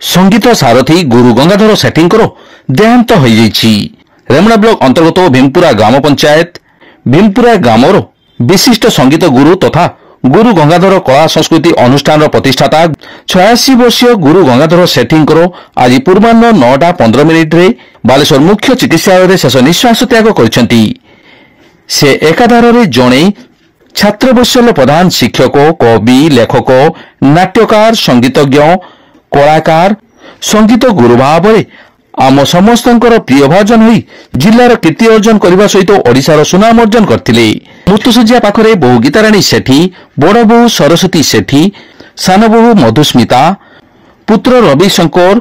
संगीत सारथी गुरु गंगाधर सेठींकर देहांत हो जाइछि। रेमुणा ब्लॉक अंतर्गत भीमपुरा ग्राम पंचायत भीमपुरा ग्रामर विशिष्ट संगीत गुरु तथा गुरु गंगाधर कला संस्कृति अनुष्ठान प्रतिष्ठाता 86 वर्षीय गुरु गंगाधर सेठींकर आज पूर्वाह्न 9:15 बालेश्वर मुख्य चिकित्सालय शेष निश्वास त्याग करछंती। से एकाधारे जणे छात्रवत्सल प्रधान शिक्षक, कवि, लेखक, नाट्यकार, संगीतज्ञ, कलाकार, संगीत गुरु भाव आम समस्तंकर प्रिय भाजन होई जिल्लार कीर्ति अर्जन करने सहित ओडिशार सुनाम अर्जन करथिले। मृत्युशज्या पाखरे बहु गीताराणी सेठी, बड़ बहु सरस्वती सेठी, सान बहु मधुस्मिता, पुत्र रवि शंकर,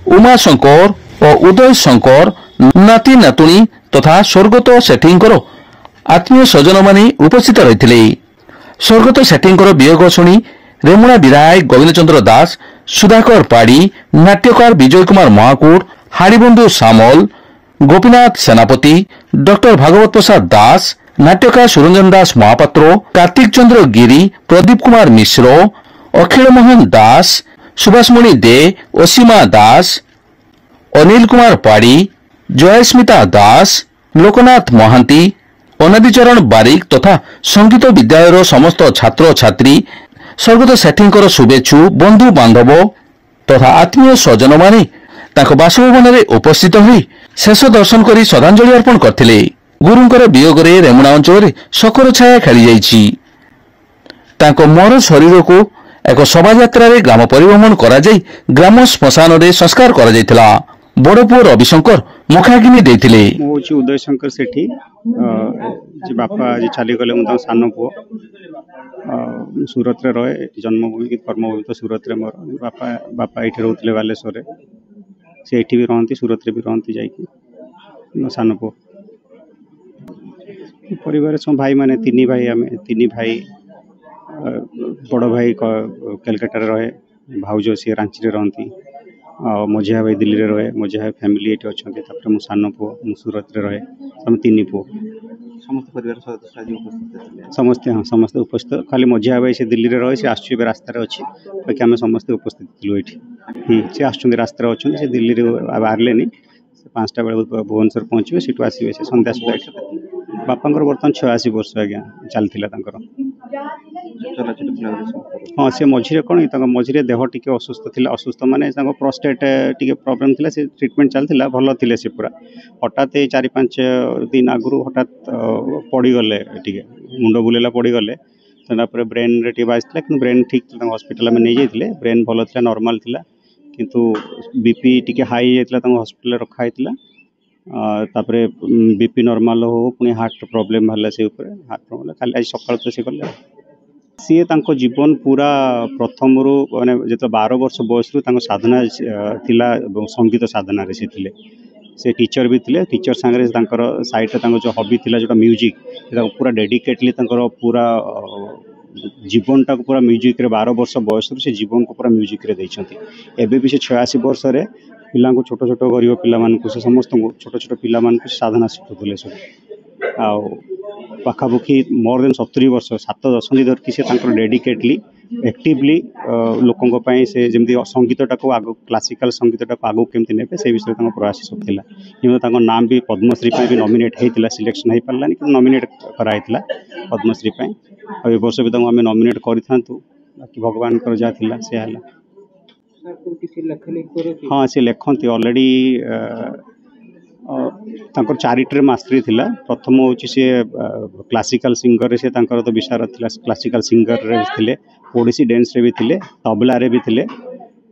उमा शंकर और उदय शंकर, नाती नातुणी तथा स्वर्गत सेठींकर आत्मीय स्वजन माने उपस्थित रहिथिले। स्वर्गत सेठींकर वियोग शुणी रेमुणा विधायक गोविंद चंद्र दास, सुधाकर पाड़ी, नाट्यकार विजय कुमार महाकूट, हाड़ीबंधु सामल, गोपीनाथ सेनापति, डॉक्टर भागवत प्रसाद दास, नाट्यकार सुरंजन दास महापात्र, कार्तिक चंद्र गिरी, प्रदीप कुमार मिश्र, अखिल मोहन दास, सुभाषमणि दे, असीमा दास, अनिल कुमार पाड़ी, जयस्मिता दास, लोकनाथ महांती, अनादिचरण बारिक तथा संगीत विद्यालय समस्त छात्र छात्री स्वर्गत सेठींकर शुभेच्छु बंधु बांधव तथा आत्मीय स्वजन माने बासभवन में उपस्थित हुई शेष दर्शन कर श्रद्धांजलि अर्पण करथिले। गुरुंकर वियोगरे रेमुणा अंचल शोकर छाया खेली जाइछि। तांको मर शरीर को एक शोभायात्रा ग्राम परिभ्रमण करा जाई ग्राम श्मशान रे संस्कार करा जायतिला। बड़ पुओ रविशंकर मुखाग्नि देथिले। उदय शंकर सेठी जे बापा जे चली गले मु सान पुओ सूरत रे रहे जन्मभूमि कर्मभूमि तो सूरत रे मोर बापा ये रोते बालेश्वर से ये भी रहती सूरत रे भी रहती जाकि सान पुओ परिवार सब भाई माने तीन भाई आम तीन भाई बड़ भाई कलकत्ता रहे भाउज सी रांची रे रहती मझिया भाई दिल्ली रे रहे मझिया फैमिली ये अच्छा मो सान पुओ मु सूरत रे रहे हम तीन पुओ समस्ते हाँ समस्ते उपस्थित खाली मझिया भाई से दिल्ली रे रहे से आसु रास्तार अच्छी बाकी आम समस्ते उपस्थित थी ये सी आस रास्तार अच्छा से दिल्ली रे बाहर 5टा बेले भुवनेश्वर पहुँचे सीटू आसवे से संध्या सुधा बापांकर बर्तमान 86 वर्ष आज्ञा चलता हाँ सी मझे कौन मझे देह टी असुस्थ थी असुस्थ माने प्रोस्टेट टी प्रॉब्लम थी से ट्रिटमेंट चलता भल थे से पूरा हठात 4-5 दिन आगु हठात पड़गले टे मुंड बुलेला पड़गले तो ब्रेन रे बाजता कि ब्रेन ठीक हॉस्पिटल में नहीं जाते ब्रेन भल था नॉर्मल था किंतु बीपी टी हाई जाता हॉस्पिटल रखाई तापर बीपी नॉर्मल हो पुणी हार्ट प्रॉब्लम है से हार्ट प्रॉब्लम खाली आज सकाल तो सी गले सी जीवन पूरा प्रथम रू मैंने जो 12 वर्ष बयस साधना थिला संगीत साधना रे से टीचर भी थे टीचर सांगे साइड जो हॉबी थिला जो म्यूजिक पूरा डेडिकेटली पूरा जीवन टाक पूरा म्यूजिक रे 12 वर्ष बयस से जीवन को पूरा म्यूजिक रे देइछंती। एबे भी से 86 वर्ष रे पिला को छोट छोट गरीब पिला से समस्त छोट छोट पिला साधना शिखुले सब आ पाखापाखि मोर देन 70 वर्ष 7 दशंधि धरकी से डेडिकेटली एक्टिवली लोकों से जमी संगीत टाक आग क्लासिकल संगीत टाक आगू केमती ने से विषय प्रयास सब थिला कि नाम भी पद्मश्री भी नॉमिनेट होता सिलेक्शन हो पारानी कि नॉमिनेट कराई पद्मश्री ए वर्ष भी आम नॉमिनेट करूँ बाकी भगवान जहाँ से हाँ सी लिखती ऑलरेडी तांकर चारिटे मास्टरी थिला प्रथम हूँ सी क्लासिकल सिंगर से तो विशारद थिला क्लासिकल सिंगर रे थिले ओडिसी डांस रे भी थिले तबला रे भी थिले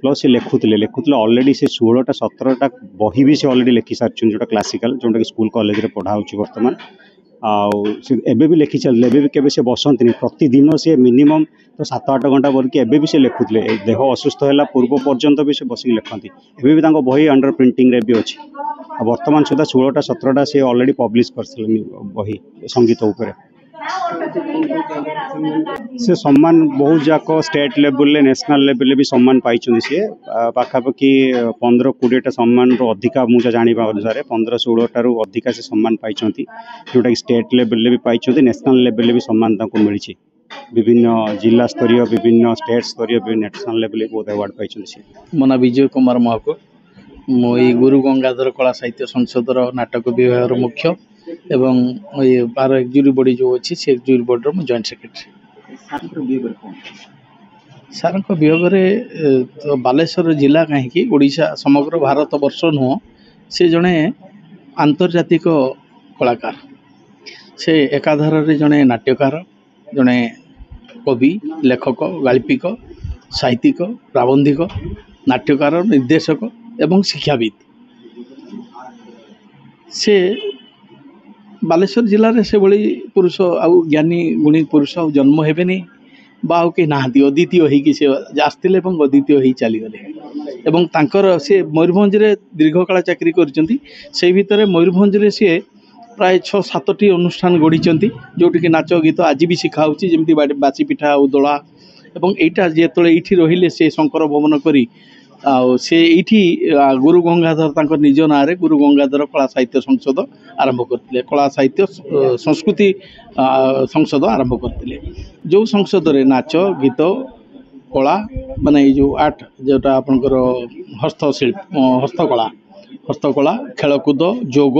प्लस से लिखुले ऑलरेडी से 16-17टा बही भी से ऑलरेडी लिखि सारी जोटा क्लासिकल जोटा कि स्कूल कॉलेज रे पढ़ा होची वर्तमान एबे भी लिखि चल एबे भी केबे से बसंत नहीं प्रतिदिन से मिनिमम तो 7-8 घंटा बोल एबे भी से लिखुले देह असुस्थ है पूर्व पर्यंत भी से बसिक लिखती एबे भी बही अंडर प्रिंटिंग रे भी अच्छी वर्तमान सुधा 16-17टा से ऑलरेडी पब्लिश कर बही संगीत उपरे से सम्मान बहुत जाक स्टेट लेवल नेशनल लेवल भी सम्मान पाई सी पाखापाखि 15-20टा सम्मान अधिका मुझे जाना अनुसार 15-16टारू अधिका से सम्मान पाई जोटा कि स्टेट लेवल भी पाई नेशनल लेवल भी सम्मान मिली विभिन्न जिला स्तरीय विभिन्न स्टेट स्तरीय विभिन्न नेशनल लेवल बहुत अवार्ड पाई। मो ना विजय कुमार महको मुई गुरु गंगाधर कला साहित्य संसदर नाटक विभाग मुख्य एवं ये बार एक्जुरी बॉडी जो अच्छी से एक्जुरी बॉडी रो जॉइंट सेक्रेटरी। सार वियोग तो बालेश्वर जिला कहीं ओडिशा समग्र भारत वर्ष नुह से जड़े आंतर्जातिक कलाकार से एकाधार जड़े नाट्यकार जड़े कवि लेखक गाल्पिक साहित्यिक प्राबंधिक नाट्यकार निर्देशक एवं शिक्षाविद से बालेश्वर जिले में से भली पुरुष आउ ज्ञानी गुणी पुरुष जन्म हेबेनी बा कहीं ना अद्वितीय होते आसते अद्वितीय हो चलीगले से मयूरभंज दीर्घकाल चाकरी कर भितर मयूरभंज सी प्राय 6-7टी अनुष्ठान गढ़ी जोटि नाच गीत आज भी शिखाऊँ जमी बासी पिठा और दोला एवं यहाँ जो ये रहिले से शंकर भवन करी से ये गुरु गंगाधर निज ना गुरु गंगाधर कला साहित्य संसद आरंभ करते कला साहित्य संस्कृति संसद आरंभ करते जो संसद रे नाच गीत कला माने जो आर्ट जोटा आपनकर हस्तकला खेलकूद जोग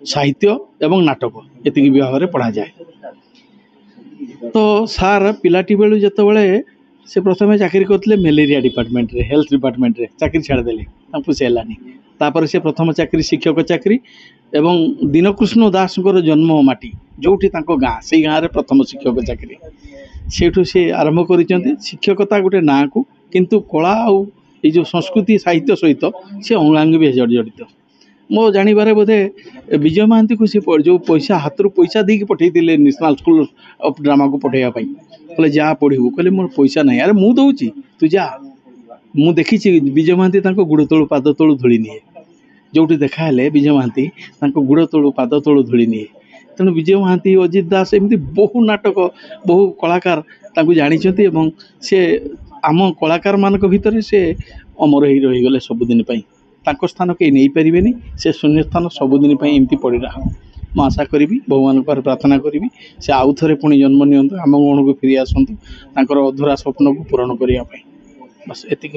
साहित्य एवं नाटक एतिकी विभाग में पढ़ा जाए। तो सार पिलाटी बेलू जिते से प्रथम चाकरी करते मलेरिया डिपार्टमेंट रे हेल्थ डिपार्टमेंट रे चाकरी छाड़देले पुषेलानी तापर से प्रथम चाकरी शिक्षक चाकरी एवं दीनकृष्ण दास जन्म माटी जोठी गाँ से गाँव में प्रथम शिक्षक चाकरी सेठू से आरंभ कर शिक्षकता गोटे ना को किंतु कला और ये जो संस्कृति साहित्य सहित से अंगांग भी जड़ित मो जानवर बोधे विजय महांती को सी जो पैसा हाथ पैसा देके पठे नेशनल स्कूल ऑफ ड्रामा को पठाइवाई कहले जा पढ़ू कहले मोर पैसा नहीं अरे मु दौची तू जा मु देखी विजय महांती गुड़ तलू पाद तलू धूली निए जोटी देखाले विजय महांती गुड़ तलू पाद तलू धूली निए तेणु विजय महांती अजित दास एमती बहु नाटक बहु कलाकार जानी से आम कलाकार मान भितर से अमर ही रहीगले सबुदिन स्थान कहीं नहीं पारे से शून्य स्थान सबुदिन एमती पड़ी रहा मैं आशा करी भगवान पर प्रार्थना करी से आउ थे पुणी जन्म नियंतु आम गण को फेरी आसतु अधूरा स्वप्न को पूरण करने बस एतिक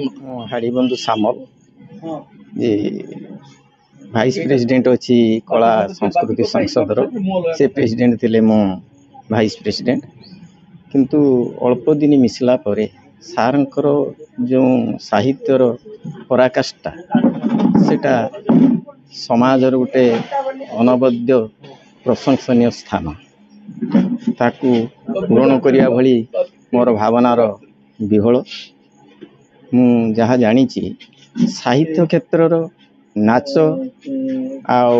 हाड़ीबंधु सामल ये भाइस प्रेसिडेंट अच्छी कला संस्कृति संसद से प्रेसिडेंट थे मो भाइस प्रेसिडेंट किंतु अल्प दिन मिसला परे सारंकर जो साहित्यर पराकाष्ठा सेटा समाज गोटे अनवद्य प्रशंसनीय स्थान ताकू पूरण करिया भली मोर भावनार विहल मु जहाँ जानी साहित्य क्षेत्रर नाच आउ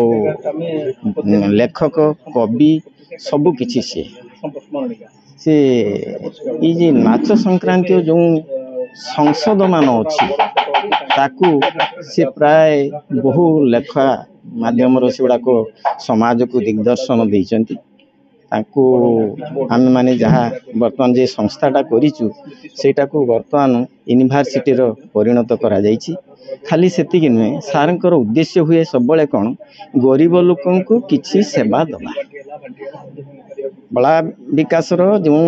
लेखक कवि सबु किछि से ये नाच संक्रांति जो संसद मान अच्छी ताकू से प्राय बहु लेखा माध्यम से गुड़ाक समाज को दिग्दर्शन देइचंती ताकू आम माने जहाँ बर्तमान जे संस्थाटा करिचु सेटा को बर्तमान यूनिवर्सिटी रो परिणत करा जाइछि खाली सेतिक नुहे सारंकर उद्देश्य हुए सबले कौन गरीब लोकों को किछि सेवा दबा बड़ा विकास रो जो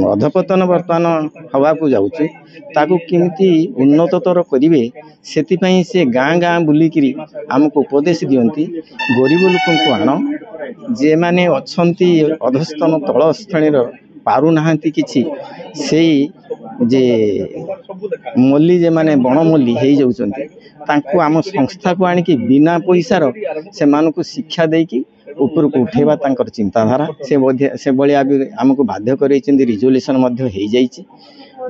अधपतन बर्तमान हवा को जाउछि ताकू किमती उन्नततर करिवे सेतिपई से गाँ गाँ बुलिकिरी आमको उपदेश दियंती गरीब लोकों को आण जे माने अछंती अधस्तन तल श्रेणीर पारु नाहंती किछि सेई जे मल्ली जे माने बण मल्ली हेई जाउचंती तांको आम संस्था को आनिकी बिना पैसार से मानको शिक्षा देकी ऊपर को उठेबा तांकर चिंताधारा से भलिया आमको बाध्य करैचंदी रिजोल्यूशन मध्य हेई जाइछि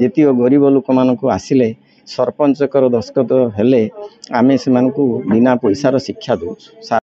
जेति गरीब लोक मानको आसिले सरपंचकर दस्खत हेले आमे से मानको बिना पैसार शिक्षा दउछु।